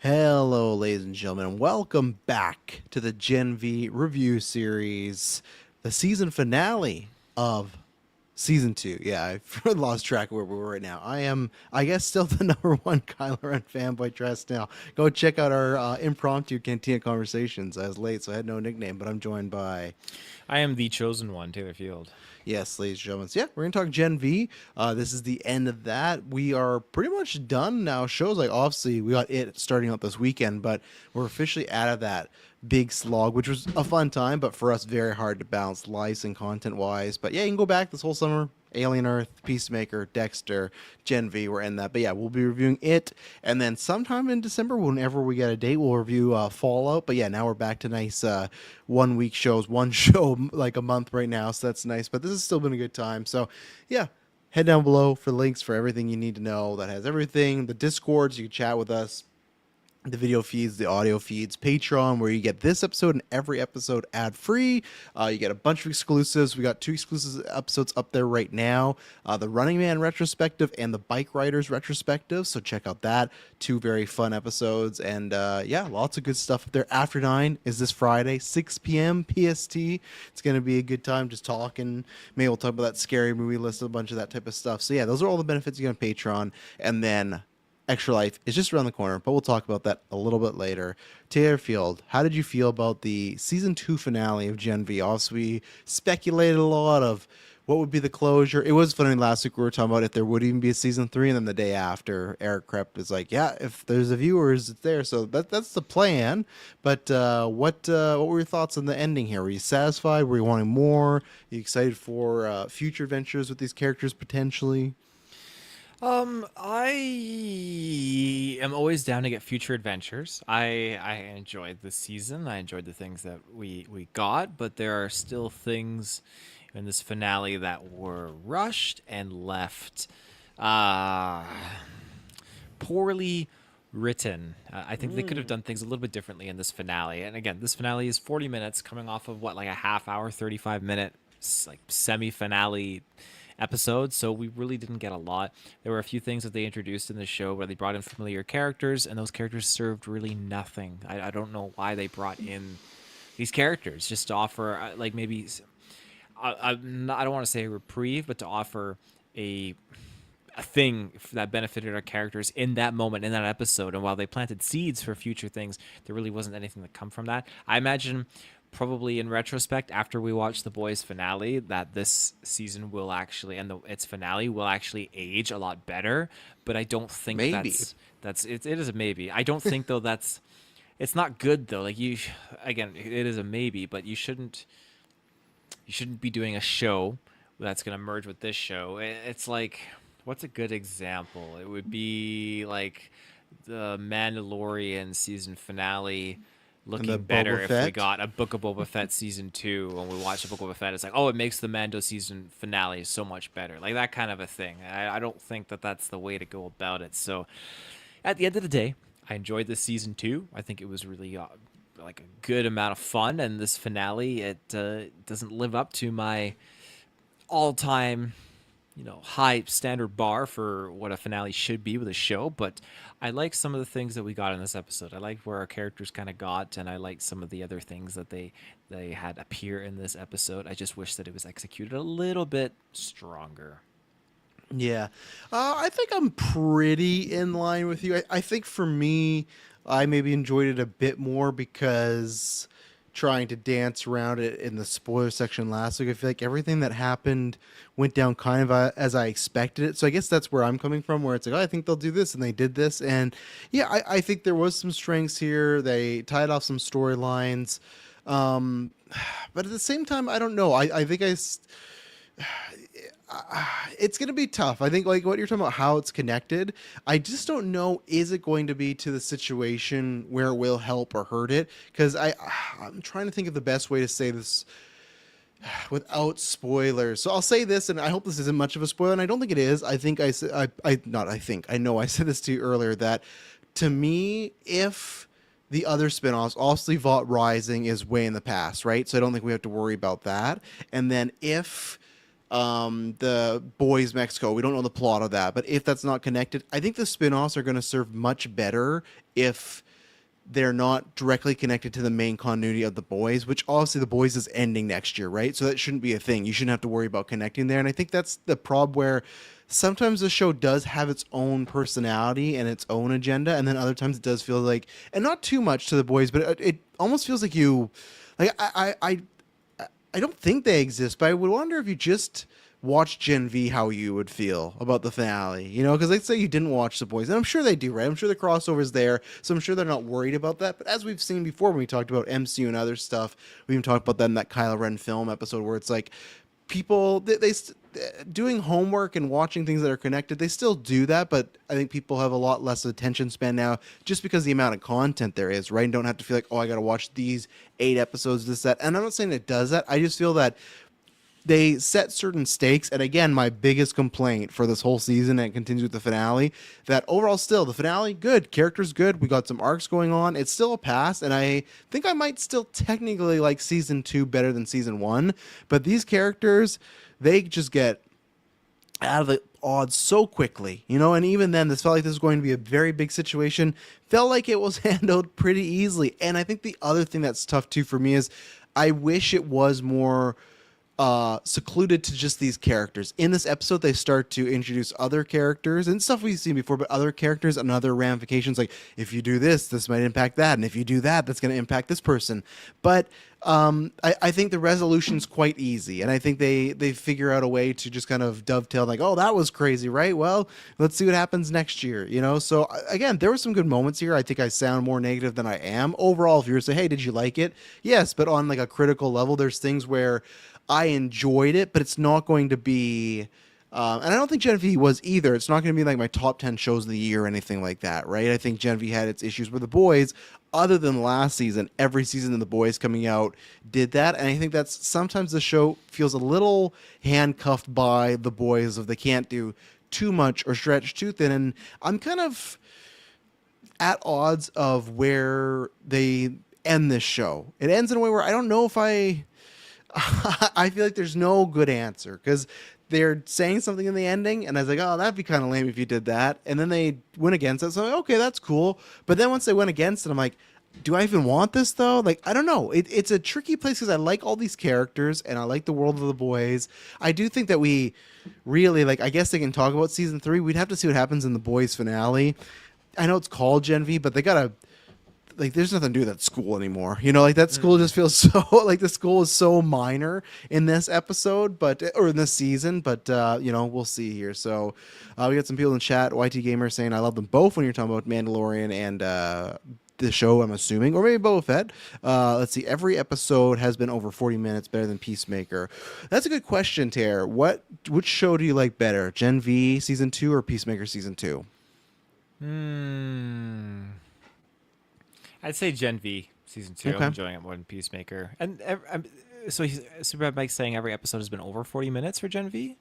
Hello, ladies and gentlemen, and welcome back to the Gen V review series, the season finale of season 2. Yeah, I lost track of where we were right now. I am, I guess, still the number one Kylo Ren fanboy dressed now. Go check out our impromptu Cantina conversations. I was late, so I had no nickname, but I'm joined by I am the chosen one, Taylor Field. yes, ladies and gentlemen. So yeah, we're gonna talk Gen V. This is the end of that. We are pretty much done now. Shows like obviously we got it starting out this weekend, but we're officially out of that big slog, which was a fun time, but for us very hard to balance life and content wise. But yeah, you can go back this whole summer. Alien Earth, Peacemaker, Dexter, Gen V, we're in that. But yeah, we'll be reviewing it. And then sometime in December, whenever we get a date, we'll review Fallout. But yeah, now we're back to nice 1 week shows, one show like a month right now. So that's nice. But this has still been a good time. So yeah, head down below for links for everything you need to know. That has everything. The Discords, you can chat with us, the video feeds, the audio feeds, Patreon, where you get this episode and every episode ad free. You get a bunch of exclusives. We got 2 exclusive episodes up there right now, the Running Man retrospective and the Bike Riders retrospective. So check out that. 2 very fun episodes. And yeah, lots of good stuff up there. After 9 is this Friday, 6 p.m. PST. It's going to be a good time just talking. Maybe we'll talk about that scary movie list, a bunch of that type of stuff. So yeah, those are all the benefits you get on Patreon. And then Extra Life is just around the corner, but we'll talk about that a little bit later. Taylor Field, how did you feel about the season 2 finale of Gen V? Also, we speculated a lot of what would be the closure. It was funny last week we were talking about if there would even be a season 3, and then the day after, Eric Krepp is like, "Yeah, if there's a viewers, it's there." So that's the plan. But what were your thoughts on the ending here? Were you satisfied? Were you wanting more? Are you excited for future adventures with these characters potentially? I am always down to get future adventures. I enjoyed this season. I enjoyed the things that we got, but there are still things in this finale that were rushed and left uh poorly written. I think they could have done things a little bit differently in this finale. And again, this finale is 40 minutes coming off of what, like a half hour, 35-minute like semi-finale episode, so we really didn't get a lot. There were a few things that they introduced in the show where they brought in familiar characters, and those characters served really nothing. I don't know why they brought in these characters just to offer like maybe I don't want to say a reprieve, but to offer a thing that benefited our characters in that moment in that episode. And while they planted seeds for future things, there really wasn't anything that come from that. I imagine probably in retrospect, after we watch the boys finale, that this season will actually its finale will actually age a lot better. But I don't think Maybe. it is a maybe. I don't think though that's it's not good though. Like you again, it is a maybe, but you shouldn't be doing a show that's going to merge with this show. It's like, what's a good example? It would be like the Mandalorian season finale And the looking better Boba if we Fett. got a Book of Boba Fett season 2 when we watch the Book of Boba Fett. It's like, oh, it makes the Mando season finale so much better. Like that kind of a thing. I don't think that that's the way to go about it. So at the end of the day, I enjoyed this season 2. I think it was really like a good amount of fun. And this finale, it doesn't live up to my all-time high standard bar for what a finale should be with a show, but I like some of the things that we got in this episode. I liked where our characters kind of got, and I liked some of the other things that they had appear in this episode. I just wish that it was executed a little bit stronger. Yeah, I think I'm pretty in line with you. I think for me, I maybe enjoyed it a bit more because trying to dance around it in the spoiler section last week, I feel like everything that happened went down kind of as I expected it. So I guess that's where I'm coming from, where it's like, oh, I think they'll do this, and they did this, and yeah, I think there was some strengths here. They tied off some storylines, um, but at the same time, I don't know. I think it's going to be tough. I think like what you're talking about, how it's connected. I just don't know. Is it going to be to the situation where it will help or hurt it? Because I'm trying to think of the best way to say this without spoilers. So I'll say this, and I hope this isn't much of a spoiler. And I don't think it is. I think I said I not. I think I know. I said this to you earlier that to me, if the other spinoffs, obviously Vought Rising is way in the past, right? So I don't think we have to worry about that. And then if the Boys Mexico. We don't know the plot of that, but if that's not connected, I think the spin-offs are going to serve much better if they're not directly connected to the main continuity of the Boys, which obviously the Boys is ending next year, right? So that shouldn't be a thing. You shouldn't have to worry about connecting there. And I think that's the problem where sometimes the show does have its own personality and its own agenda, and then other times it does feel like, and not too much to the Boys, but it almost feels like like I don't think they exist, but I would wonder if you just watch Gen V, how you would feel about the finale, you know? Because let's say you didn't watch The Boys, and I'm sure they do, right? I'm sure the crossover's there, so I'm sure they're not worried about that. But as we've seen before when we talked about MCU and other stuff, we even talked about that in that Kylo Ren film episode where it's like people, doing homework and watching things that are connected, they still do that, but I think people have a lot less attention span now just because the amount of content there is, right? And don't have to feel like, oh, I got to watch these 8 episodes, this, that. And I'm not saying it does that. I just feel that they set certain stakes. And again, my biggest complaint for this whole season, and it continues with the finale, that overall still the finale good, characters good, we got some arcs going on, it's still a pass, and I think I might still technically like season 2 better than season 1, but these characters, they just get out of the odds so quickly, you know. And even then, this felt like this was going to be a very big situation, felt like it was handled pretty easily. And I think the other thing that's tough too for me is I wish it was more secluded to just these characters. In this episode, they start to introduce other characters and stuff we've seen before, but other characters and other ramifications. Like, if you do this, this might impact that, and if you do that, that's going to impact this person. But I think the resolution's quite easy, and I think they figure out a way to just kind of dovetail, like, oh, that was crazy, right? Well, let's see what happens next year, you know? So, again, there were some good moments here. I think I sound more negative than I am. Overall, if you were to say, hey, did you like it? Yes, but on, like, a critical level, there's things where I enjoyed it, but it's not going to be, and I don't think Gen V was either. It's not going to be like my top 10 shows of the year or anything like that, right? I think Gen V had its issues with The Boys. Other than last season, every season of The Boys coming out did that, and I think that's sometimes the show feels a little handcuffed by The Boys if they can't do too much or stretch too thin, and I'm kind of at odds of where they end this show. It ends in a way where I don't know if I feel like there's no good answer because they're saying something in the ending, and I was like, oh, that'd be kind of lame if you did that. And then they went against it, so I'm like, okay, that's cool. But then once they went against it, I'm like, do I even want this though? Like, I don't know. It's a tricky place because I like all these characters and I like the world of The Boys. I do think that we really, like, I guess they can talk about season 3. We'd have to see what happens in The Boys finale. I know it's called Gen V, but they gotta, like, there's nothing to do with that school anymore. You know, like, that school just feels so, like, the school is so minor in this episode, but, or in this season, but, you know, we'll see here. So, we got some people in chat, YT Gamer saying, I love them both when you're talking about Mandalorian and, the show, I'm assuming, or maybe Boba Fett. Let's see. Every episode has been over 40 minutes, better than Peacemaker. That's a good question, Tare. Which show do you like better, Gen V season 2 or Peacemaker season 2? I'd say Gen V season 2. Okay. I'm enjoying it more than Peacemaker. And so Super Mike's saying every episode has been over 40 minutes for Gen V.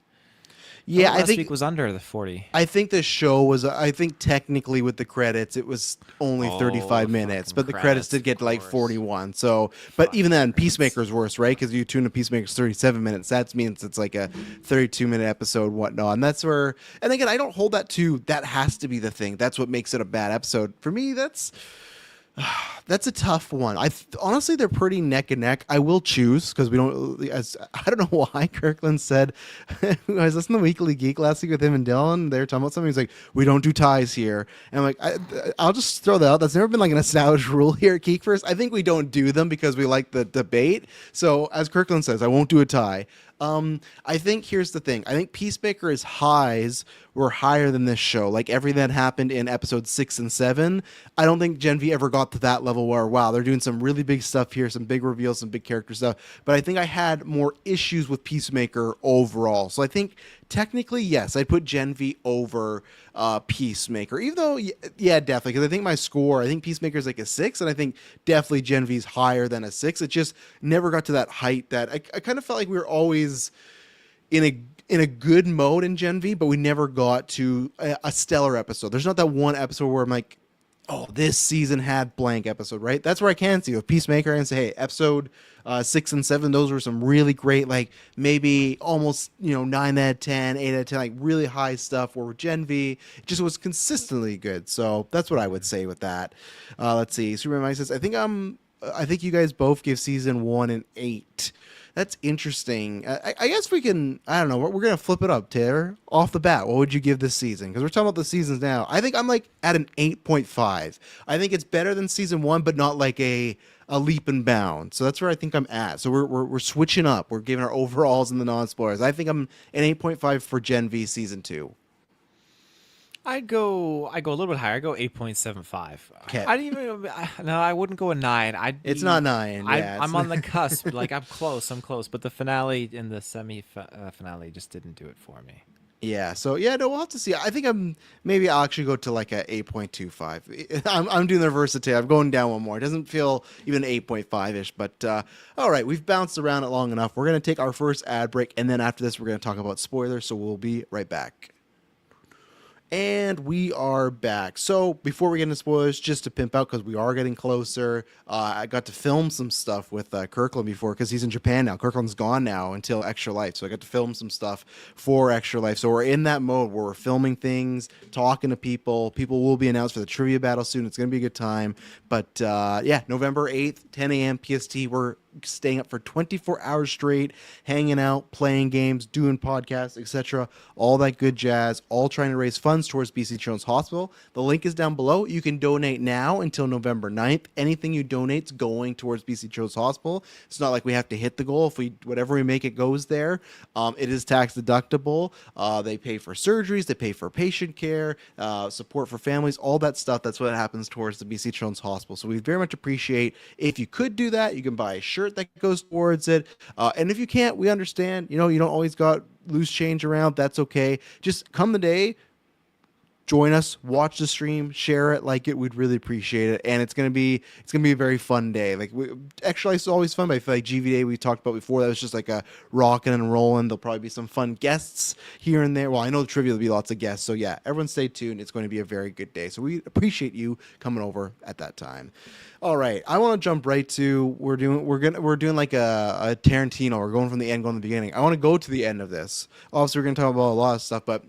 Yeah, Last I think week was under the 40. I think the show was. I think technically with the credits, it was only 35 minutes, but the credits did get to like 41. So, but even then, Peacemaker's worse, right? Because you tune to Peacemaker's 37 minutes. That means it's like a 32-minute episode, whatnot. And that's where. And again, I don't hold that to that has to be the thing. That's what makes it a bad episode. For me, that's a tough one. Honestly, they're pretty neck and neck. I will choose because we don't. I don't know why Kirkland said. I was listening to Weekly Geek last week with him and Dylan. They were talking about something. He's like, "We don't do ties here," and I'm like, I'll just throw that out. That's never been like an established rule here at GeekVerse. I think we don't do them because we like the debate. So as Kirkland says, I won't do a tie. I think here's the thing. I think Peacemaker's highs were higher than this show. Like everything that happened in episodes 6 and 7. I don't think Gen V ever got to that level where, wow, they're doing some really big stuff here, some big reveals, some big character stuff. But I think I had more issues with Peacemaker overall. So I think technically, yes, I'd put Gen V over Peacemaker. Even though, yeah, definitely. Because I think my score, I think Peacemaker's like a 6, and I think definitely Gen V's higher than a 6. It just never got to that height that I kind of felt like we were always in a good mode in Gen V, but we never got to a stellar episode. There's not that one episode where I'm like, oh, this season had blank episode, right? That's where I can see with Peacemaker and say, hey, episode 6 and 7, those were some really great, like maybe almost 9 out of 10, 8 out of 10, like really high stuff. Where with Gen V, it just was consistently good. So that's what I would say with that. Let's see. Superman Mike says, I think you guys both give season 1 and 8. That's interesting. I guess we can. I don't know. We're gonna flip it up, Taylor. Off the bat, what would you give this season? Because we're talking about the seasons now. I think I'm like at an 8.5. I think it's better than season 1, but not like a leap and bound. So that's where I think I'm at. So we're switching up. We're giving our overalls and the non-spoilers. I think I'm an 8.5 for Gen V season 2. I go a little bit higher. I go 8.75. Okay, I didn't even no, I wouldn't go a 9. it's not 9. Yeah, I'm on the cusp. Like I'm close, but the finale and the semi finale just didn't do it for me. yeah. So yeah, no, we'll have to see. I think maybe I'll actually go to like a 8.25. I'm doing the versatility. I'm going down one more. It doesn't feel even 8.5 ish, but all right, we've bounced around it long enough. We're gonna take our first ad break, and then after this, we're gonna talk about spoilers. So we'll be right back. And we are back. So before we get into spoilers, just to pimp out because we are getting closer, I got to film some stuff with Kirkland before because he's in Japan now. Kirkland's gone now until Extra Life, so I got to film some stuff for Extra Life. So we're in that mode where we're filming things, talking to people. People will be announced for the trivia battle soon. It's going to be a good time. But yeah, November 8th, 10 a.m. PST. We're staying up for 24 hours straight, hanging out, playing games, doing podcasts, etc. All that good jazz, all trying to raise funds towards BC Children's Hospital. The link is down below. You can donate now until November 9th. Anything you donate's going towards BC Children's Hospital. It's not like we have to hit the goal. If we whatever we make, it goes there. It is tax deductible. They pay for surgeries, they pay for patient care, support for families, all that stuff. That's what happens towards the BC Children's Hospital. So we very much appreciate if you could do that. You can buy a shirt that goes towards it, and if you can't, we understand. You don't always got loose change around. That's okay. Just come the day, join us, watch the stream, share it, like it. We'd really appreciate it, and it's gonna be a very fun day. Like Extra Life's always fun, but I feel like GVDA we talked about before, that was just like a rocking and rolling. There'll probably be some fun guests here and there. Well, I know the trivia will be lots of guests, so yeah, everyone stay tuned. It's going to be a very good day. So we appreciate you coming over at that time. All right, I want to jump right to we're doing like a Tarantino. We're going from the end, going to the beginning. I want to go to the end of this. Obviously, we're going to talk about a lot of stuff, but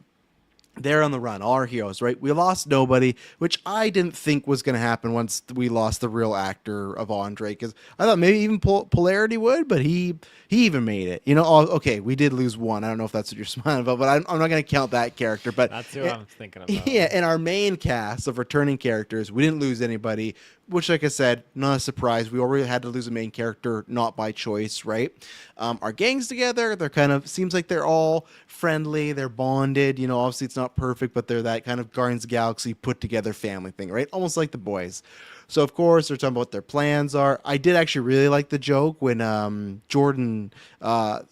they're on the run, all our heroes, right? We lost nobody, which I didn't think was going to happen once we lost the real actor of Andre, because I thought maybe even Polarity would, but he even made it. Okay, we did lose one. I don't know if that's what you're smiling about, but I'm not going to count that character. But That's who I'm thinking about. yeah, in our main cast of returning characters, we didn't lose anybody, which, like I said, not a surprise. We already had to lose a main character, not by choice, right? Our gang's together. They're kind of, seems like they're all friendly. They're bonded. Obviously it's not perfect, but they're that kind of Guardians of the Galaxy put together family thing, right? Almost like the boys. So, of course, they're talking about what their plans are. I did actually really like the joke when Jordan,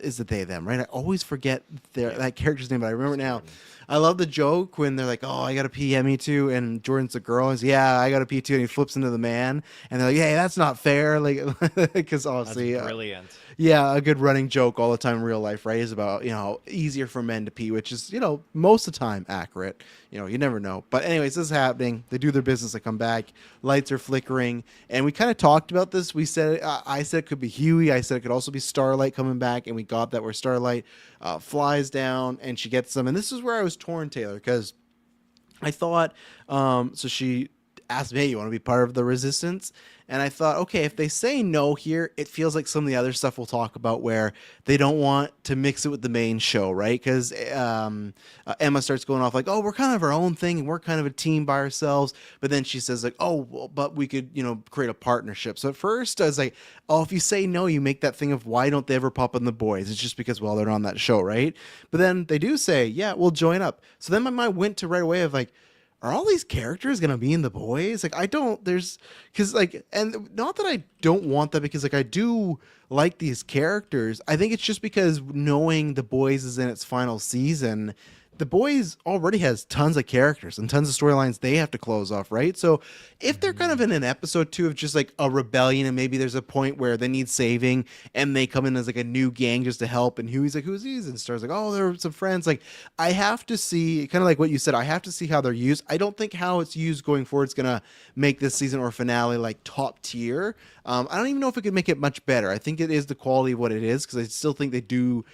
is it they, them, right? I always forget that character's name, but I remember it now. I love the joke when they're like, "Oh, I got to pee, yeah, me too," and Jordan's the girl. He's, "Yeah, I got to pee too," and he flips into the man, and they're like, "Hey, that's not fair," like, because obviously, That's brilliant. yeah, a good running joke all the time in real life, right? Is about easier for men to pee, which is most of the time accurate. You never know. But anyways, this is happening. They do their business. They come back. Lights are flickering, and we kind of talked about this. We said I said it could be Huey. I said it could also be Starlight coming back, and we got that where Starlight flies down and she gets them. And this is where I was torn, Taylor, because I thought so she asked me, "Hey, you want to be part of the resistance?" And I thought, okay, if they say no here, it feels like some of the other stuff we'll talk about where they don't want to mix it with the main show, right? Because Emma starts going off like, "Oh, we're kind of our own thing, and we're kind of a team by ourselves." But then she says like, "Oh, well, but we could, create a partnership." So at first I was like, "Oh, if you say no, you make that thing of why don't they ever pop in the boys? It's just because, well, they're on that show, right?" But then they do say, "Yeah, we'll join up." So then my mind went to right away of like, are all these characters gonna be in the boys? Like, I don't. Because like, and not that I don't want that, because like I do like these characters. I think it's just because knowing the boys is in its final season, the boys already has tons of characters and tons of storylines they have to close off, right? So if they're kind of in an episode 2 of just like a rebellion, and maybe there's a point where they need saving and they come in as like a new gang just to help, and Huey's like, who's these? And Star's like, oh, they're some friends. Like, I have to see, kind of like what you said, I have to see how they're used. I don't think how it's used going forward is gonna make this season or finale like top tier. I don't even know if it could make it much better. I think it is the quality of what it is, because I still think they do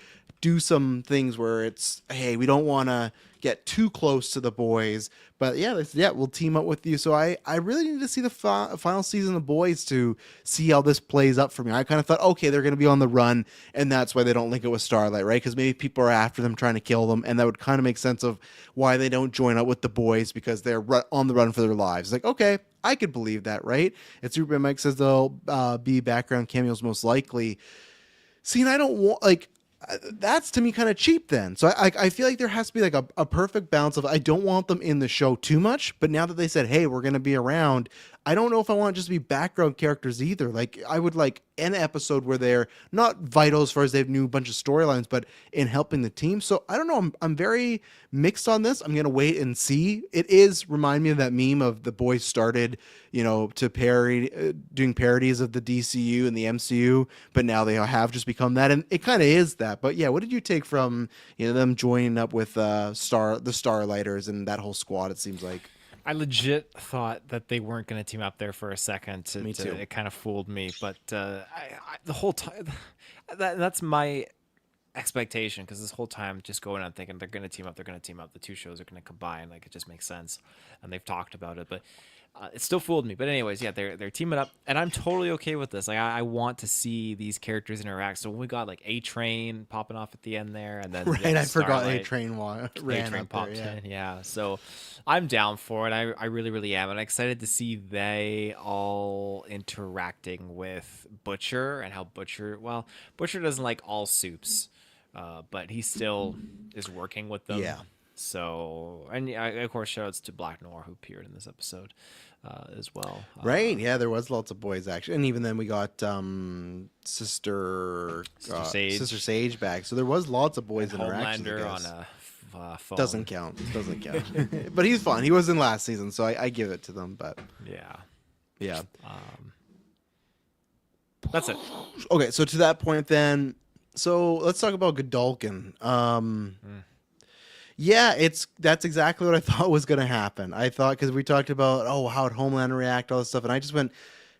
some things where it's, hey, we don't want to get too close to the boys, but yeah, we'll team up with you. So I really need to see the final season of the boys to see how this plays up for me. I kind of thought, okay, they're going to be on the run, and that's why they don't link it with Starlight, right? Because maybe people are after them trying to kill them, and that would kind of make sense of why they don't join up with the boys, because they're on the run for their lives. Like, okay, I could believe that, right? And Superman Mike says they'll be background cameos most likely. See, and I don't want, like, that's to me kind of cheap then. So I feel like there has to be like a perfect balance of, I don't want them in the show too much, but now that they said, hey, we're going to be around, I don't know if I want to just be background characters either. Like, I would like an episode where they're not vital as far as they have new bunch of storylines, but in helping the team. So I don't know. I'm very mixed on this. I'm going to wait and see. It is remind me of that meme of the boys started, to parody, doing parodies of the DCU and the MCU, but now they have just become that. And it kind of is that. But yeah, what did you take from, them joining up with the Starlighters and that whole squad, it seems like? I legit thought that they weren't going to team up there for a second. Me too. It kind of fooled me, but the whole time, that's my expectation, because this whole time just going on thinking they're going to team up, the two shows are going to combine, like it just makes sense, and they've talked about it, but it still fooled me. But anyways, yeah, they're teaming up, and I'm totally okay with this. Like, I want to see these characters interact. So when we got like A-Train popping off at the end there, and then right, I forgot A-Train popped in, yeah. So I'm down for it. I really, really am, and I'm excited to see they all interacting with Butcher, and how Butcher doesn't like all soups, but he still is working with them. Yeah. So, and yeah, of course, shoutouts to Black Noir, who appeared in this episode as well. Right, yeah, there was lots of boys actually, and even then we got Sister Sage back. So there was lots of boys interactions. Homelander on a phone. Doesn't count. But he's fun. He was in last season, so I give it to them. But yeah. That's it. Okay, so to that point, then, so let's talk about Godolkin. Yeah, that's exactly what I thought was going to happen. I thought, because we talked about, how would Homelander react, all this stuff, and I just went,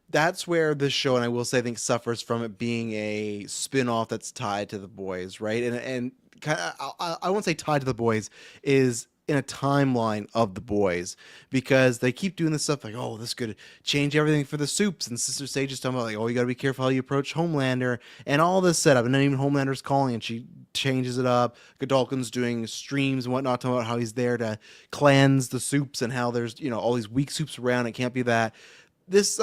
that's where this show, and I will say, I think, suffers from it being a spin-off that's tied to the boys, right? And kind of, I won't say tied to the boys, is in a timeline of the boys, because they keep doing this stuff like, this could change everything for the soups, and Sister Sage is talking about like, you got to be careful how you approach Homelander, and all this setup, and then even Homelander's calling, and she changes it up. Godolkin's doing streams and whatnot, talking about how he's there to cleanse the soups, and how there's all these weak soups around. It can't be that. This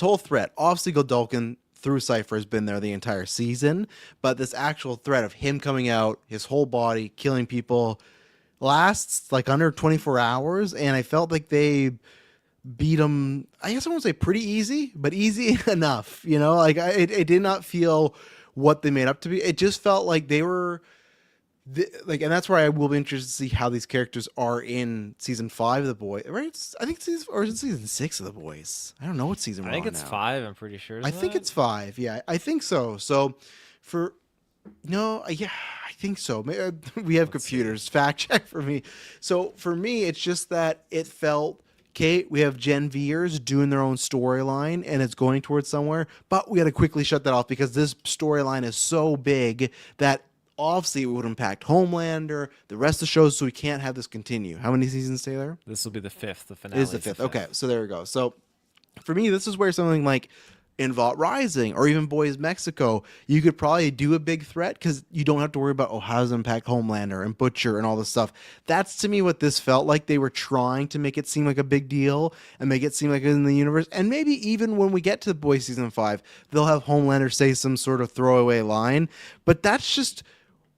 whole threat, obviously Godolkin through Cypher has been there the entire season, but this actual threat of him coming out, his whole body, killing people, lasts like under 24 hours, and I felt like they beat him, I guess I won't say pretty easy, but easy enough, like it did not feel what they made up to be. It just felt like they were and that's where I will be interested to see how these characters are in season 5 of The Boys, right? I think season 6 of The Boys. I don't know what season. I think it's 5. I'm pretty sure. I think it's 5. Yeah, I think so. So I think so. We have computers. Fact check for me. So for me, it's just that it felt, okay, we have Gen Vers doing their own storyline, and it's going towards somewhere, but we got to quickly shut that off, because this storyline is so big that obviously it would impact Homelander, the rest of the shows, so we can't have this continue. How many seasons, Taylor? This will be the 5th. The finale is the 5th. Okay, so there we go. So for me, this is where something like Invalt Rising or even Boys Mexico, you could probably do a big threat, because you don't have to worry about, how does it impact Homelander and Butcher and all this stuff. That's to me what this felt like. They were trying to make it seem like a big deal and make it seem like it's in the universe. And maybe even when we get to the Boys season 5, they'll have Homelander say some sort of throwaway line. But that's just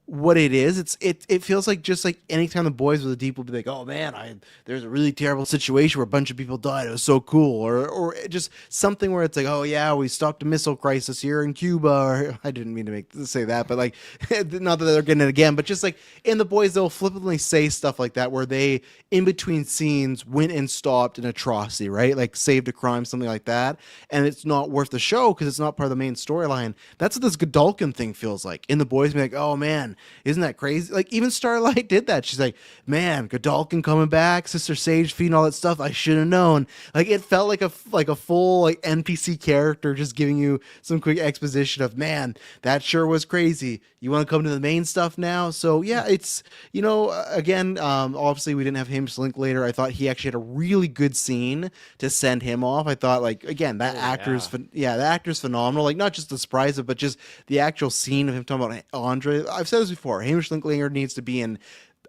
what it is. It feels like just like anytime the boys with the deep will be like, oh man, I there's a really terrible situation where a bunch of people died. It was so cool, or just something where it's like, oh yeah, we stopped a missile crisis here in Cuba. Or I didn't mean to say that, but like, not that they're getting it again, but just like in the boys, they'll flippantly say stuff like that where they in between scenes went and stopped an atrocity, right? Like saved a crime, something like that, and it's not worth the show because it's not part of the main storyline. That's what this Godolkin thing feels like. In the boys, be like, oh man, isn't that crazy? Like even Starlight did that. She's like, man, Godolkin coming back, Sister Sage feeding all that stuff. I should have known. Like it felt like a full like NPC character just giving you some quick exposition of, man, that sure was crazy. You want to come to the main stuff now? So yeah, it's again, obviously we didn't have Hamish Linklater. I thought he actually had a really good scene to send him off. I thought like again that Oh actor's yeah. the actor's phenomenal. Like not just the surprise of, but just the actual scene of him talking about Andre. I've said this before. Hamish Linklater needs to be in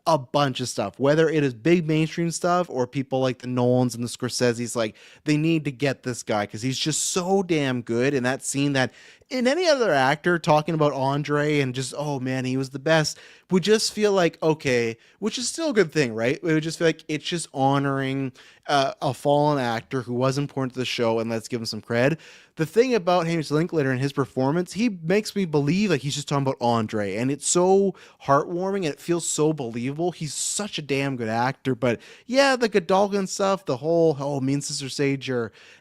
a bunch of stuff, whether it is big mainstream stuff or people like the Nolans and the Scorsese's. Like they need to get this guy because he's just so damn good in that scene that in any other actor talking about Andre and just oh man he was the best would just feel like okay, which is still a good thing, right? It would just feel like it's just honoring a fallen actor who was important to the show and let's give him some cred. The thing about Hamish Linklater and his performance, he makes me believe like he's just talking about Andre, and it's so heartwarming and it feels so believable. He's such a damn good actor. But yeah, the Godolphin stuff, the whole oh me and Sister Sage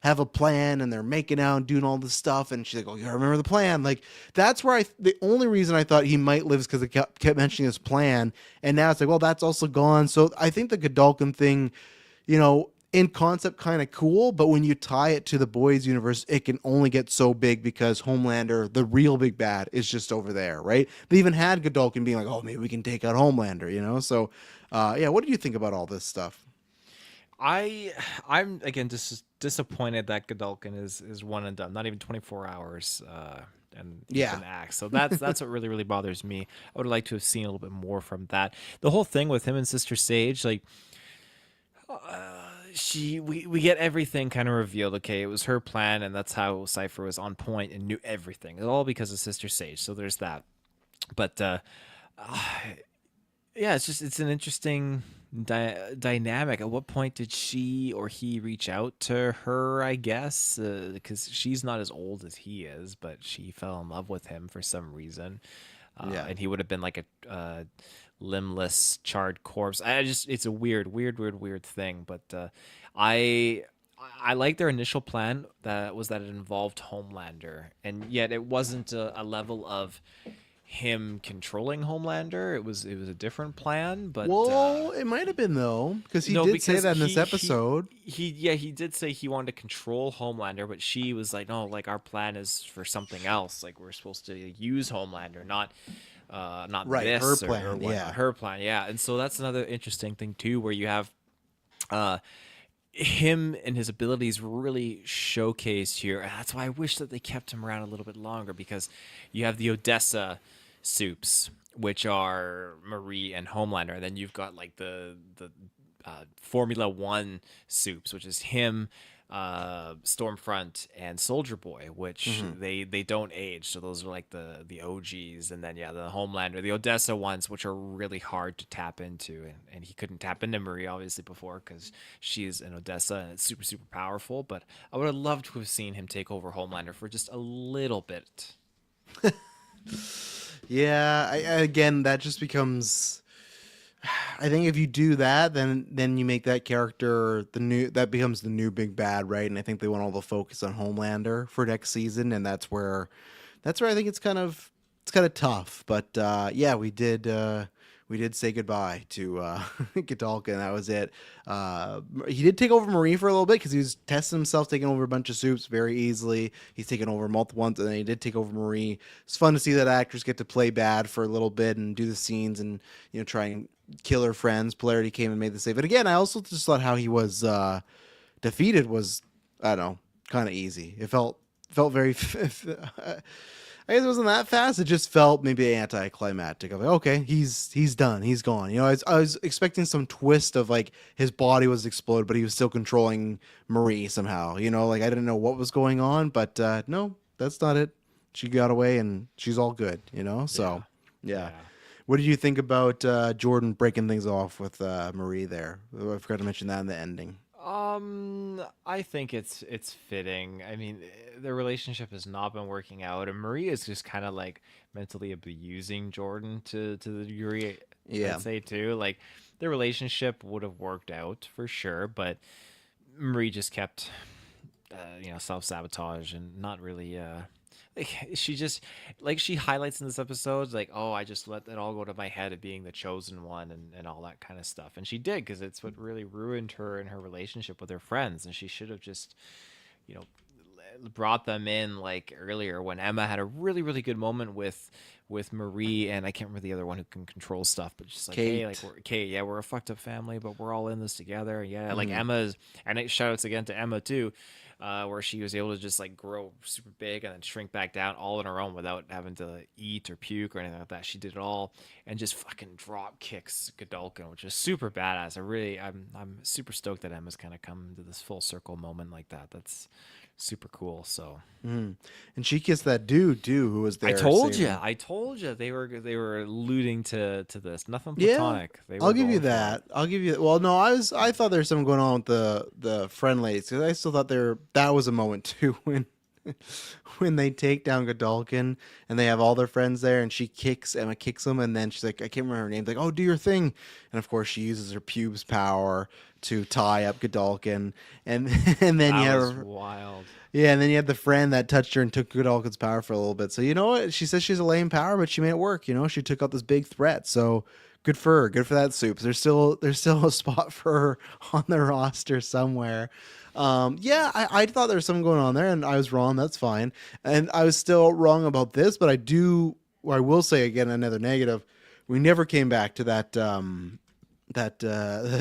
have a plan and they're making out and doing all this stuff, and she's like, oh, you remember the plan? Like that's where the only reason I thought he might live is because they kept mentioning his plan, and now it's like, well, that's also gone. So I think the Godolphin thing, in concept kind of cool, but when you tie it to the boys universe, it can only get so big because Homelander, the real big bad, is just over there, right? They even had Godolphin being like, "Oh, maybe we can take out Homelander," So, yeah, what do you think about all this stuff? I I'm again just disappointed that Godolkin is one and done, not even 24 hours, and he's Yeah, been axed. So that's what really bothers me. I would like to have seen a little bit more from that. The whole thing with him and Sister Sage, like we get everything kind of revealed. Okay, it was her plan, and that's how Cypher was on point and knew everything. It's all because of Sister Sage. So there's that. But yeah, it's an interesting dynamic. At what point did she or he reach out to her? I guess because she's not as old as he is, but she fell in love with him for some reason, yeah. and he would have been like a limbless, charred corpse. It's a weird thing. But I. I like their initial plan that it involved Homelander, and yet it wasn't a level of him controlling Homelander. It was a different plan, but Well, it might have been though, because he no, did say because that in this episode. he did say he wanted to control Homelander, but she was like, no, like our plan is for something else. Like we're supposed to use Homelander, not Right, her this or plan. whatnot. Yeah. Her plan, yeah. And so that's another interesting thing too, where you have uh him and his abilities really showcased here. And that's why I wish that they kept him around a little bit longer because you have the Odessa soups, which are Marie and Homelander. And then you've got like the Formula One soups, which is him, Stormfront, and Soldier Boy, which Hmm. they don't age. So those are like the OGs. And then yeah, the Homelander, the Odessa ones, which are really hard to tap into. And he couldn't tap into Marie obviously before because she's an Odessa and it's super powerful. But I would have loved to have seen him take over Homelander for just a little bit. Yeah, again, that just becomes. I think if you do that, then you make that character that becomes the new big bad, right? And I think they want all the focus on Homelander for next season, and that's where I think it's kind of tough. But yeah, we did say goodbye to Gadalka, that was it. He did take over Marie for a little bit because he was testing himself, taking over a bunch of soups very easily. He's taken over multiple ones, and then he did take over Marie. It's fun to see that actors get to play bad for a little bit and do the scenes and try and kill her friends. Polarity came and made the save. But again, I also just thought how he was defeated was, I don't know, kind of easy. It felt very. I guess it wasn't that fast. It just felt maybe anticlimactic. Of like, okay, he's done. He's gone. I was expecting some twist of like his body was exploded, but he was still controlling Marie somehow. Like I didn't know what was going on, but no, that's not it. She got away and she's all good. Yeah. So yeah. Yeah. What did you think about Jordan breaking things off with Marie there? I forgot to mention that in the ending. I think it's fitting. I mean, their relationship has not been working out, and Marie is just kind of like mentally abusing Jordan to the degree Yeah. I'd say too. Like their relationship would have worked out for sure, but Marie just kept self sabotage and not really like she just like she highlights in this episode like, oh, I just let it all go to my head of being the chosen one and all that kind of stuff, and she did because it's what really ruined her in her relationship with her friends, and she should have just you know brought them in like earlier when Emma had a really good moment with Marie, and I can't remember the other one who can control stuff, but just like, hey, like Kate. we're Kate, yeah, we're a fucked up family, but we're all in this together. Yeah, like Mhm. Emma's, and it shout outs again to Emma too, where she was able to just like grow super big and then shrink back down all on her own without having to eat or puke or anything like that. She did it all and just fucking drop kicks Godolkin, which is super badass. I'm super stoked that Emma's kind of come to this full circle moment like that. That's super cool. So Mhm. And she kissed that dude too, who was there saving. I told you they were alluding to this. Nothing Yeah, platonic. They I'll were give you going for it. that. I'll give you. Well, no, I thought there was something going on with the friend ladies because I still thought that was a moment too when they take down Godolkin and they have all their friends there and Emma kicks them and then she's like, I can't remember her name, like, oh, do your thing, and of course she uses her pubes power to tie up Godolkin and and then That you was have wild. yeah, and then you had the friend that touched her and took Godolkin's power for a little bit. So you know what? She says she's a lame power, but she made it work. You know, she took out this big threat. So good for her. Good for that soup. There's still a spot for her on the roster somewhere. Yeah, I thought there was something going on there, and I was wrong. That's fine. And I was still wrong about this, but I will say again another negative. We never came back to that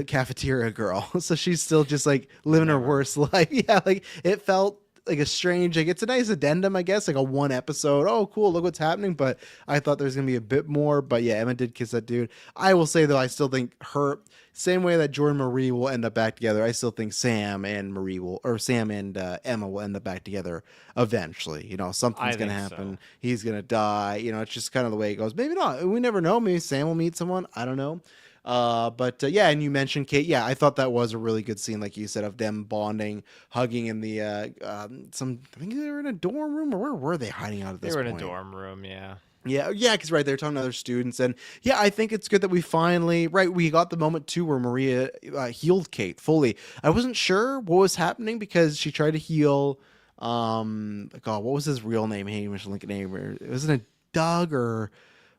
cafeteria girl. So she's still just like living her Never. worst life. Yeah, like it felt like a strange, like it's a nice addendum, I guess, like a one episode. Oh, cool, look what's happening. But I thought there's gonna be a bit more. But yeah, Emma did kiss that dude. I will say though, I still think her same way that Jordan and Marie will end up back together. I still think Sam and Emma will end up back together eventually. You know, I something's gonna think so. happen. He's gonna die. You know, it's just kind of the way it goes. Maybe not. We never know. Maybe Sam will meet someone. I don't know. But yeah, and you mentioned Kate. Yeah, I thought that was a really good scene, like you said, of them bonding, hugging in the some. I think they were in a dorm room, or where were they hiding out at They this were in a point? dorm room, yeah. Yeah, because right, they're talking to other students, and yeah, I think it's good that we finally we got the moment too where Maria healed Kate fully. I wasn't sure what was happening because she tried to heal. God, what was his real name? Hamish Lincoln name? It wasn't it Doug or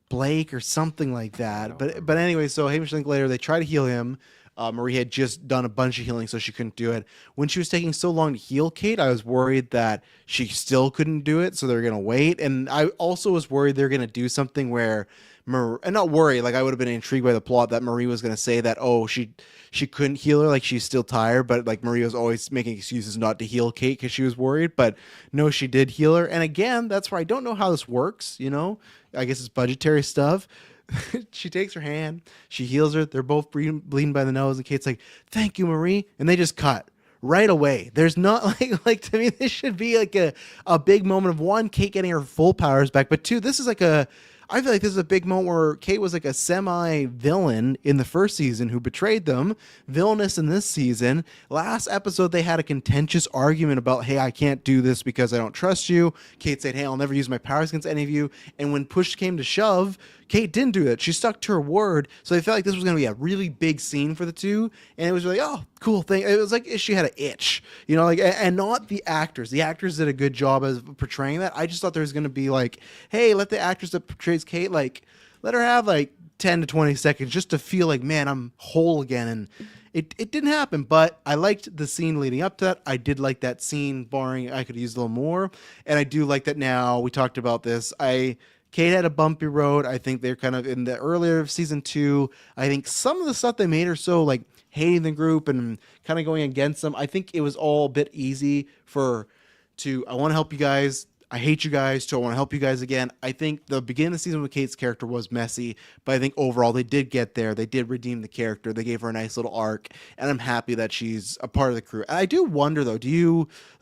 Blake or something like I that. don't But remember. anyway, so Hamish Linklater, they try to heal him. Marie had just done a bunch of healing, so she couldn't do it. When she was taking so long to heal Kate, I was worried that she still couldn't do it, so they're gonna wait. And I also was worried they're gonna do something where, and not worried, like I would have been intrigued by the plot that Marie was gonna say that she couldn't heal her, like she's still tired, but like Marie was always making excuses not to heal Kate because she was worried. But no, she did heal her. And again, that's where I don't know how this works. You know, I guess it's budgetary stuff. She takes her hand, she heals her. They're both bleeding by the nose, and Kate's like, "Thank you, Marie," and they just cut right away. There's not like to me this should be like a big moment of one, Kate getting her full powers back, but two, this is like a I feel like this is a big moment where Kate was like a semi villain in the first season who betrayed them, villainous in this season. Last episode, they had a contentious argument about, hey, I can't do this because I don't trust you. Kate said, hey, I'll never use my powers against any of you. And when push came to shove, Kate didn't do that. She stuck to her word. So I felt like this was going to be a really big scene for the two. And it was really, oh, cool thing. It was like she had an itch, you know, like, and not the actors. The actors did a good job of portraying that. I just thought there was going to be like, hey, let the actress that portrays Kate, like, let her have like 10 to 20 seconds just to feel like, man, I'm whole again. And it didn't happen, but I liked the scene leading up to that. I did like that scene, barring I could use a little more. And I do like that now. We talked about this. Kate had a bumpy road. I think they're kind of in the earlier of season two. I think some of the stuff they made her so like hating the group and kind of going against them. I think it was all a bit easy for to I want to help you guys. I hate you guys, so I want to help you guys again. I think the beginning of the season with Kate's character was messy, but I think overall they did get there. They did redeem the character. They gave her a nice little arc, and I'm happy that she's a part of the crew. And I do wonder though,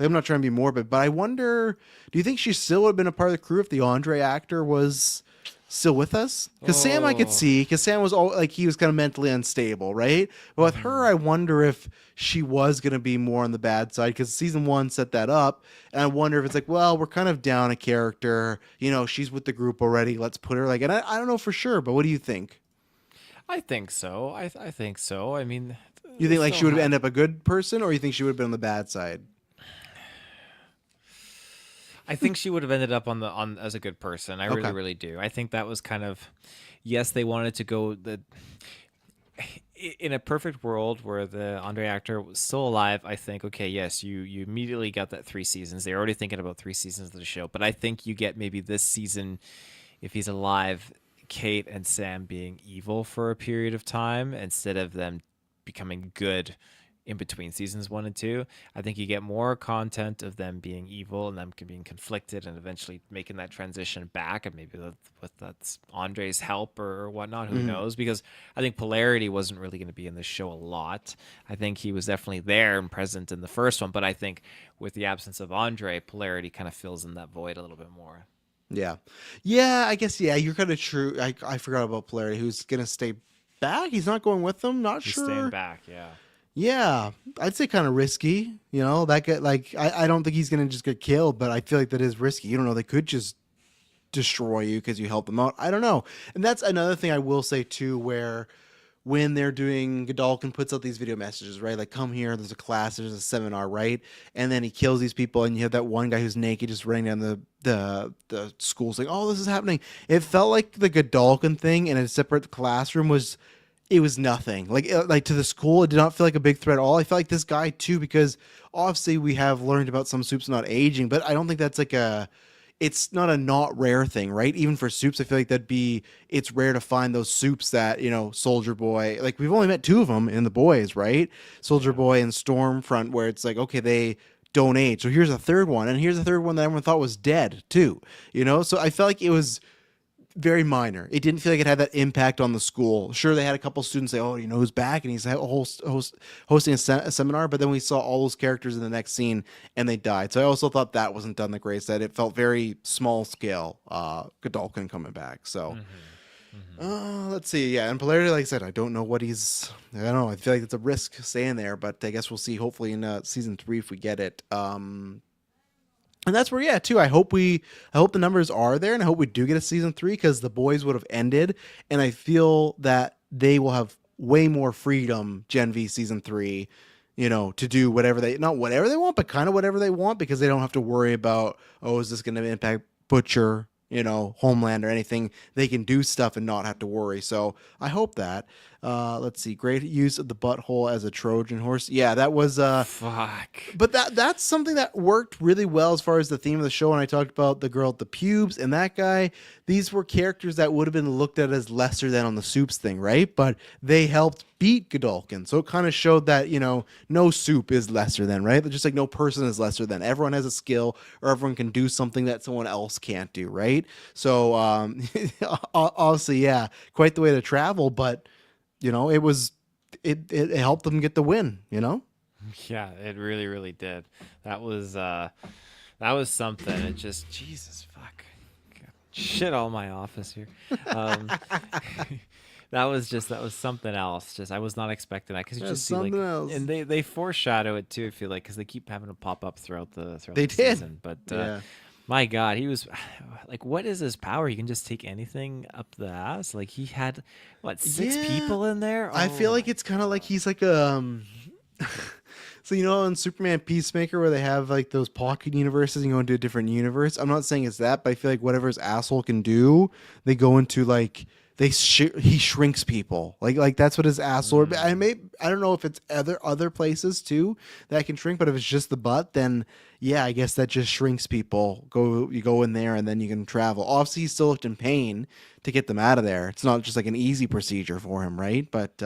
I'm not trying to be morbid, but I wonder, do you think she still would have been a part of the crew if the Andre actor was still with us? Because Sam, I could Oh. see, because Sam was all like he was kind of mentally unstable, right? But with her, Hmm. I wonder if she was going to be more on the bad side because season one set that up, and I wonder if it's like, well, we're kind of down a character, she's with the group already. Let's put her like, and I don't know for sure, but what do you think? I think so. I think so. I mean, You they think like still she would have have. ended up a good person, or you think she would have been on the bad side? I think she would have ended up on as a good person. I really, Okay. really do. I think that was kind of, yes, they wanted to go in a perfect world where the Andre actor was still alive. I think, okay, yes, you immediately got that 3 seasons. They're already thinking about 3 seasons of the show, but I think you get maybe this season, if he's alive, Kate and Sam being evil for a period of time instead of them becoming good in between seasons 1 and 2. I think you get more content of them being evil and them being conflicted and eventually making that transition back. And maybe with that's Andre's help or whatnot, who Mhm. knows? Because I think Polarity wasn't really going to be in this show a lot. I think he was definitely there and present in the first one, but I think with the absence of Andre, Polarity kind of fills in that void a little bit more. Yeah. Yeah, I guess, yeah, you're kind of true. I forgot about Polarity, who's going to stay back. He's not going with them. Not He's staying sure. back, yeah. Yeah, I'd say kind of risky. That get like I don't think he's gonna just get killed, but I feel like that is risky. You don't know, they could just destroy you because you help them out. I don't know, and that's another thing I will say too, where when they're doing Godalkin puts out these video messages, right? Like, come here, there's a class, there's a seminar, right? And then he kills these people, and you have that one guy who's naked just running down the school saying, "Oh, this is happening." It felt like the Godalkin thing in a separate classroom was it was nothing. Like to the school, it did not feel like a big threat at all. I felt like this guy too, because obviously we have learned about some soups not aging, but I don't think that's like a it's not a not rare thing, right? Even for soups, I feel like it's rare to find those soups that, Soldier Boy, like we've only met two of them in the boys, right? Soldier Yeah. Boy and Stormfront, where it's like, okay, they don't age. So here's a third one, and here's a third one that everyone thought was dead too, So I felt like it was very minor. It didn't feel like it had that impact on the school. Sure, they had a couple students say, "Oh, who's back?" and he's hosting a seminar. But then we saw all those characters in the next scene, and they died. So I also thought that wasn't done the greatest. That it felt very small scale. Godolphin coming back. So Hmm. Hmm. let's see. Yeah, and Polarity, like I said, I don't know what he's. I don't know. I feel like it's a risk staying there, but I guess we'll see. Hopefully in season 3 if we get it. And that's where, yeah, too. I hope the numbers are there, and I hope we do get a season 3 because the boys would have ended, and I feel that they will have way more freedom. Gen V season 3, to do whatever they not whatever they want, but kind of whatever they want because they don't have to worry about, oh, is this going to impact Butcher, Homeland or anything. They can do stuff and not have to worry. So I hope that. Let's see, great use of the butthole as a Trojan horse. Yeah, that was Fuck. but that's something that worked really well as far as the theme of the show. And I talked about the girl at the pubes and that guy. These were characters that would have been looked at as lesser than on the soups thing, right? But they helped beat Godolkin. So it kind of showed that, no soup is lesser than, right? Just like no person is lesser than. Everyone has a skill or everyone can do something that someone else can't do, right? So obviously, yeah, quite the way to travel, but it was it helped them get the win. Yeah, it really, really did. That was uh that was something. It just Jesus fuck. Shit all my office here. Um that was something else. Just I was not expecting that because you That's just see like something else. and they foreshadow it too. I feel like because they keep having to pop up throughout They the did. season. But Yeah. my God, he was like, what is his power? He can just take anything up the ass. Like he had what 6 people Yeah. in there? I Oh feel like my it's kind of like God. he's like so in Superman Peacemaker where they have like those pocket universes and go into a different universe. I'm not saying it's that, but I feel like whatever his asshole can do, they go into like he shrinks people. Like that's what his asshole. Mm. I don't know if it's other places too that can shrink, but if it's just the butt, then yeah, I guess that just shrinks people. You go in there and then you can travel. Obviously, he still looked in pain to get them out of there. It's not just like an easy procedure for him, right? But Oh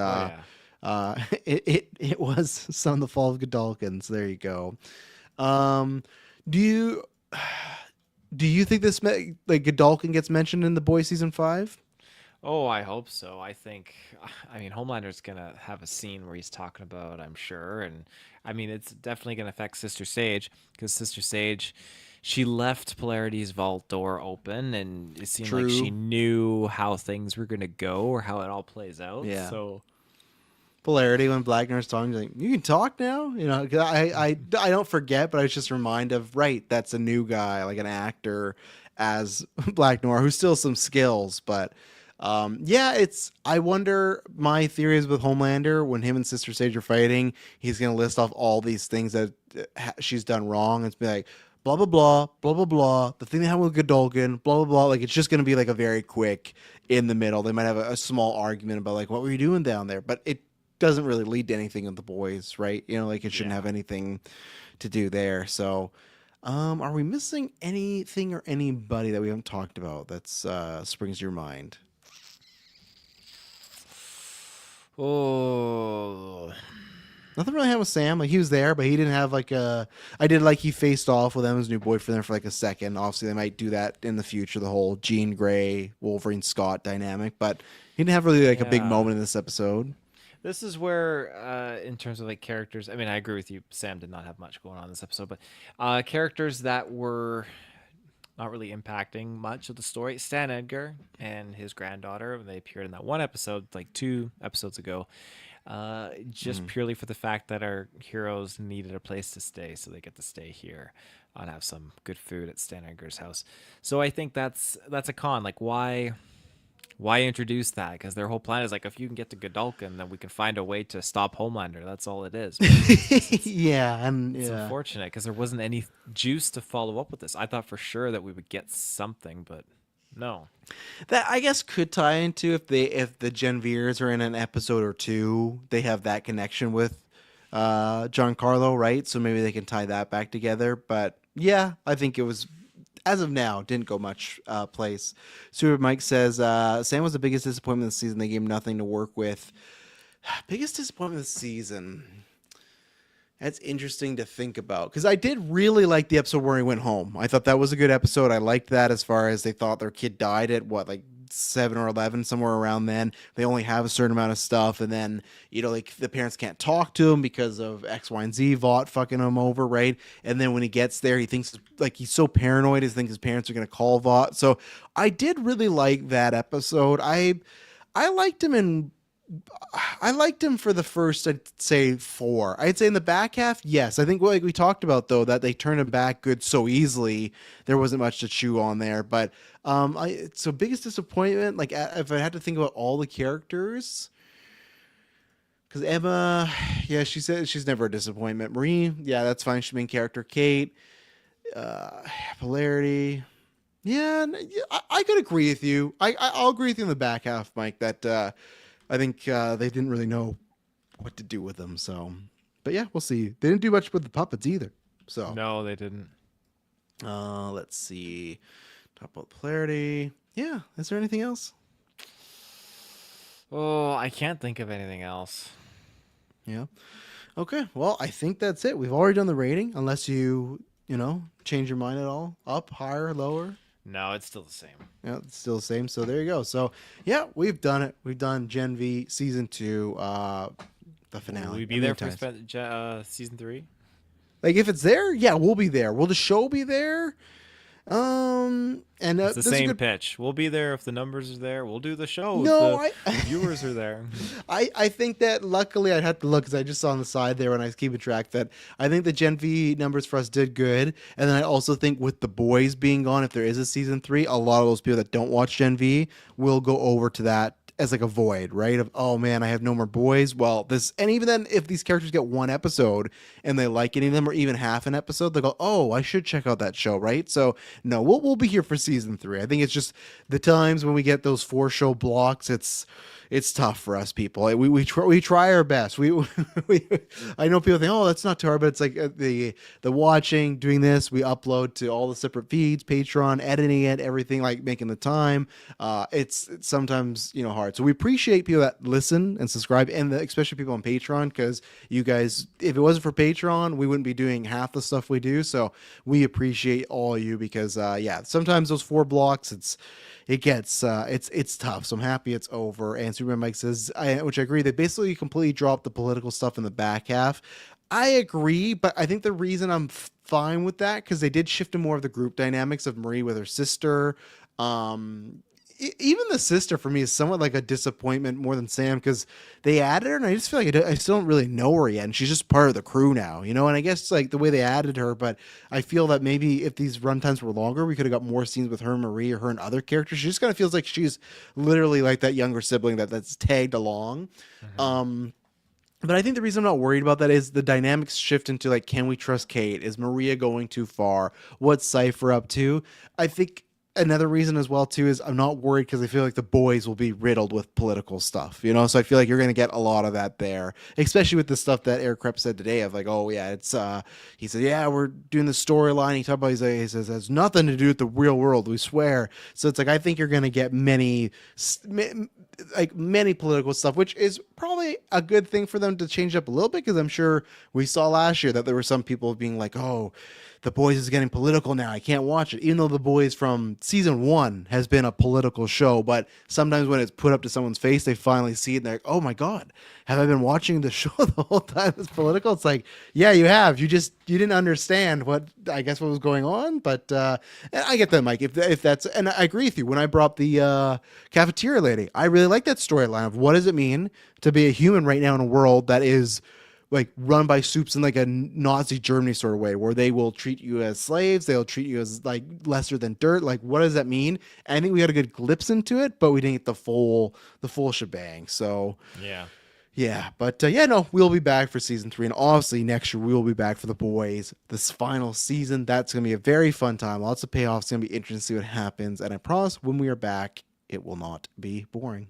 yeah. it was Son the Fall of Godolkin. So there you go. Um, do you do you think like Godolkin gets mentioned in the Boy season 5? Oh, I hope so. I mean, Homelander's gonna have a scene where he's talking about, I'm sure, and I mean, it's definitely gonna affect Sister Sage because Sister Sage, she left Polarity's vault door open, and it seemed like she True. knew how things were gonna go or how it all plays out. Yeah. So Polarity when Black Nurse talking, like, you can talk now. 'Cause I don't forget, but I was just remind of right. That's a new guy, like an actor as Black Noir, who's still some skills, but yeah, it's. I wonder. My theory is with Homelander when him and Sister Sage are fighting, he's gonna list off all these things that she's done wrong and be like. Blah blah blah blah blah blah. The thing that happened with Godolkin, blah blah blah. Like it's just gonna be like a very quick in the middle. They might have a small argument about like what were you doing down there, but it doesn't really lead to anything with the boys, right? Like it shouldn't yeah. have anything to do there. So, are we missing anything or anybody that we haven't talked about that's springs to your mind? Oh, Nothing really happened with Sam. Like he was there, but he didn't have like a. I did like he faced off with Emma's new boyfriend there for like a second. Obviously, they might do that in the future. The whole Jean Grey, Wolverine Scott dynamic, but he didn't have really like a big yeah. moment in this episode. This is where, in terms of like characters, I mean, I agree with you. Sam did not have much going on in this episode, but characters that were not really impacting much of the story. Stan Edgar and his granddaughter, they appeared in that one episode, like 2 episodes ago, just purely for the fact that our heroes needed a place to stay, so they get to stay here and have some good food at Stan Edgar's house. So I think that's a con. Like, why introduce that? Because their whole plan is like, if you can get to Godolkin, then we can find a way to stop Homelander. That's all it is. But Yeah, and it's yeah. unfortunate because there wasn't any juice to follow up with this. I thought for sure that we would get something, but no. That I guess could tie into if the Genviers are in an episode or two, they have that connection with Giancarlo, right? So maybe they can tie that back together. But yeah, I think it was as of now didn't go much place. Super Mike says Sam was the biggest disappointment this season. They gave him nothing to work with. Biggest disappointment this season. That's interesting to think about because I did really like the episode where he went home. I thought that was a good episode. I liked that as far as they thought their kid died at what, like 7 or 11, somewhere around then. They only have a certain amount of stuff, and then like the parents can't talk to him because of X, Y, and Z. Vought fucking him over, right? And then when he gets there, he thinks like he's so paranoid. He thinks his parents are gonna call Vought. So I did really like that episode. I liked him in I liked him for the first, I'd say 4. I'd say in the back half, yes. I think like we talked about though, that they turned him back good so easily, there wasn't much to chew on there. But so biggest disappointment, like if I had to think about all the characters, because Emma, yeah, she said she's never a disappointment. Marie, yeah, that's fine. She's main character. Kate, uh, Polarity. Yeah, yeah, I could agree with you. I'll agree with you in the back half, Mike. That I think they didn't really know what to do with them. So, but yeah, we'll see. They didn't do much with the puppets either. So, No, they didn't. let's see. Talk about Polarity. Yeah. Is there anything else? Oh, I can't think of anything else. Yeah. Okay. Well, I think that's it. We've already done the rating, unless you change your mind at all. Up, higher, lower. No, it's still the same. Yeah, it's still the same. So there you go. So yeah, we've done it. We've done Gen V season 2, the finale. Will we be How there many for times? season 3? Like if it's there, yeah, we'll be there. Will the show be there? And It's the this is same good. pitch. We'll be there if the numbers are there. We'll do the show if No, the viewers are there. I think that luckily I'd have to look because I just saw on the side there when I was keeping track that I think the Gen V numbers for us did good, and then I also think with the boys being gone, if there is a season 3, a lot of those people that don't watch Gen V will go over to that as like a void, right? Of oh man, I have no more boys. Well, this and even then, if these characters get one episode and they like any of them or even half an episode, they go, oh, I should check out that show, right? So no, we'll be here for season 3. I think it's just the times when we get those 4 show blocks, it's tough for us people. We try our best. We I know people think, oh, that's not too hard, but it's like the watching, doing this. We upload to all the separate feeds, Patreon, editing it, everything, like making the time. It's sometimes hard. So we appreciate people that listen and subscribe, and especially people on Patreon, because you guys, if it wasn't for Patreon, we wouldn't be doing half the stuff we do. So we appreciate all you because yeah, sometimes those 4 blocks, it gets it's tough. So I'm happy it's over. And Superman Mike says, which I agree, they basically completely dropped the political stuff in the back half. I agree, but I think the reason I'm fine with that because they did shift to more of the group dynamics of Marie with her sister. Um, Even the sister for me is somewhat like a disappointment more than Sam because they added her, and I just feel like I still don't really know her yet, and she's just part of the crew now, you know. And I guess like the way they added her, but I feel that maybe if these runtimes were longer, we could have got more scenes with her and Marie or her and other characters. She just kind of feels like she's literally like that younger sibling that's tagged along. Hmm. Um, but I think the reason I'm not worried about that is the dynamics shift into like, can we trust Kate? Is Maria going too far? What's Cypher up to? I think another reason as well too is I'm not worried because I feel like the boys will be riddled with political stuff, you know. So I feel like you're going to get a lot of that there, especially with the stuff that Eric Krepp said today of like, oh yeah, it's he said yeah we're doing the storyline. He talked about he says it has nothing to do with the real world. We swear. So it's like I think you're going to get like many political stuff, which is probably a good thing for them to change up a little bit because I'm sure we saw last year that there were some people being like, "Oh, the Boys is getting political now. I can't watch it." Even though the Boys from season 1 has been a political show, but sometimes when it's put up to someone's face, they finally see it and they're like, "Oh my god, have I been watching the show the whole time it's political?" It's like, "Yeah, you have. You didn't understand what I guess what was going on." But and I get that, Mike. If that's and I agree with you. When I brought the cafeteria lady, I really like that storyline of what does it mean to be a human right now in a world that is like run by soups in like a Nazi Germany sort of way, where they will treat you as slaves, they'll treat you as like lesser than dirt. Like, what does that mean? And I think we got a good glimpse into it, but we didn't get the full shebang. So Yeah. yeah, but yeah, no, we'll be back for season 3, and obviously next year we will be back for the boys. This final season, that's gonna be a very fun time. Lots of payoffs. It's gonna be interesting to see what happens, and I promise when we are back, it will not be boring.